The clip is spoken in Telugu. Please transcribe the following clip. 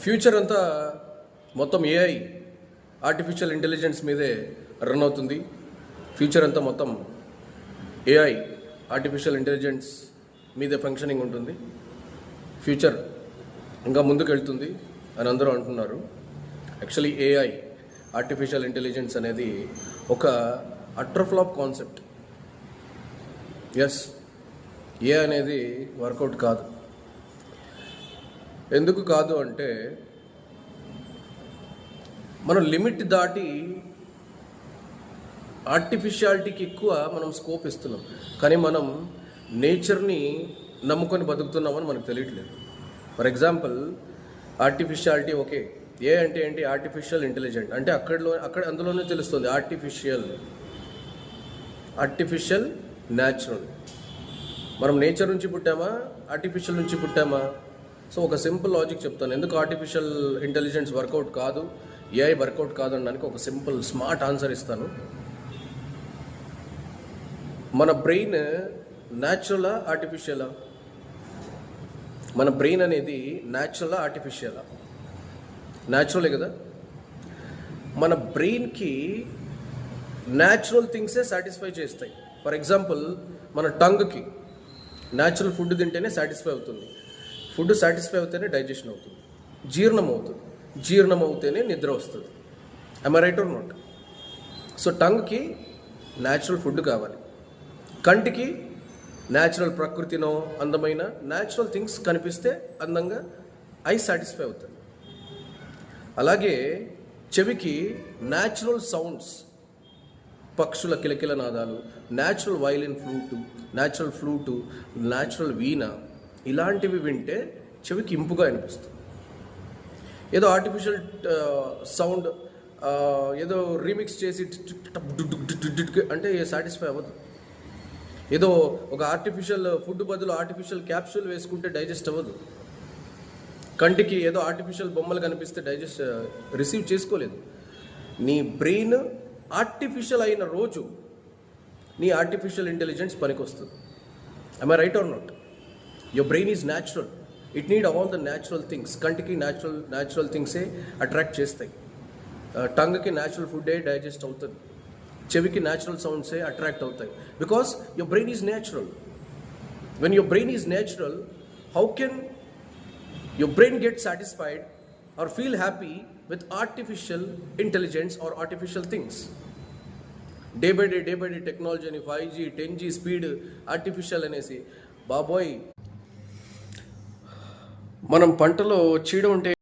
ఫ్యూచర్ అంతా మొత్తం ఏఐ ఆర్టిఫిషియల్ ఇంటెలిజెన్స్ మీదే రన్ అవుతుంది. ఫ్యూచర్ అంతా మొత్తం ఏఐ ఆర్టిఫిషియల్ ఇంటెలిజెన్స్ మీదే ఫంక్షనింగ్ ఉంటుంది. ఫ్యూచర్ ఇంకా ముందుకు వెళ్తుంది అని అందరూ అంటున్నారు. యాక్చువల్లీ ఏఐ ఆర్టిఫిషియల్ ఇంటెలిజెన్స్ అనేది ఒక అట్రఫ్లాప్ కాన్సెప్ట్. ఎస్, ఏ అనేది వర్కౌట్ కాదు. ఎందుకు కాదు అంటే మనం లిమిట్ దాటి ఆర్టిఫిషియాలిటీకి ఎక్కువ మనం స్కోప్ ఇస్తున్నాం, కానీ మనం నేచర్ని నమ్ముకొని బతుకుతున్నామని మనకు తెలియట్లేదు. ఫర్ ఎగ్జాంపుల్, ఆర్టిఫిషియాలిటీ ఓకే, ఏ అంటే ఏంటి? ఆర్టిఫిషియల్ ఇంటెలిజెంట్ అంటే అందులోనే తెలుస్తుంది. Artificial natural. మనం నేచర్ నుంచి పుట్టామా, ఆర్టిఫిషియల్ నుంచి పుట్టామా? సో ఒక సింపుల్ లాజిక్ చెప్తాను. ఎందుకు ఆర్టిఫిషియల్ ఇంటెలిజెన్స్ వర్కౌట్ కాదు, ఏఐ వర్కౌట్ కాదు అనడానికి ఒక సింపుల్ స్మార్ట్ ఆన్సర్ ఇస్తాను. మన బ్రెయిన్ న్యాచురలా, ఆర్టిఫిషియలా? మన బ్రెయిన్ అనేది న్యాచురలా, ఆర్టిఫిషియలా? న్యాచురలే కదా. మన బ్రెయిన్కి న్యాచురల్ థింగ్సే సాటిస్ఫై చేస్తాయి. ఫర్ ఎగ్జాంపుల్, మన టంగ్కి న్యాచురల్ ఫుడ్ తింటేనే సాటిస్ఫై అవుతుంది. ఫుడ్ సాటిస్ఫై అవుతేనే డైజెషన్ అవుతుంది, జీర్ణం అవుతుంది, జీర్ణం అవుతేనే నిద్ర వస్తుంది. I'm right or not? So టంగ్కి న్యాచురల్ ఫుడ్ కావాలి, కంటికి న్యాచురల్ ప్రకృతినో అందమైన న్యాచురల్ థింగ్స్ కనిపిస్తే అందంగా ఐ సాటిస్ఫై అవుతుంది. అలాగే చెవికి న్యాచురల్ సౌండ్స్, పక్షుల కిలకిల నాదాలు, న్యాచురల్ వైలిన్ ఫ్లూటు, న్యాచురల్ వీణ, ఇలాంటివి వింటే చెవికి ఇంపుగా అనిపిస్తుంది. ఏదో ఆర్టిఫిషియల్ సౌండ్ ఏదో రీమిక్స్ చేసి అంటే సాటిస్ఫై అవ్వదు. ఏదో ఒక ఆర్టిఫిషియల్ ఫుడ్ బదులు ఆర్టిఫిషియల్ క్యాప్సూల్ వేసుకుంటే డైజెస్ట్ అవ్వదు. కంటికి ఏదో ఆర్టిఫిషియల్ బొమ్మలు కనిపిస్తే రిసీవ్ చేసుకోలేదు. నీ బ్రెయిన్ ఆర్టిఫిషియల్ అయిన రోజు నీ ఆర్టిఫిషియల్ ఇంటెలిజెన్స్ పనికొస్తుంది. I'm I right or not? Your brain is natural, it need all the natural things. కంటికి న్యాచురల్ థింగ్సే అట్రాక్ట్ చేస్తాయి, టంగ్కి న్యాచురల్ ఫుడ్డే డైజెస్ట్ అవుతుంది, చెవికి న్యాచురల్ సౌండ్సే అట్రాక్ట్ అవుతాయి. Because your brain is natural. When your brain is natural, how can your brain gets satisfied or feel happy with artificial intelligence or artificial things? Day by day technology అని 5G 10G స్పీడ్ ఆర్టిఫిషియల్ అనేసి బాబోయ్. మనం పంటలో చీడ ఉంటే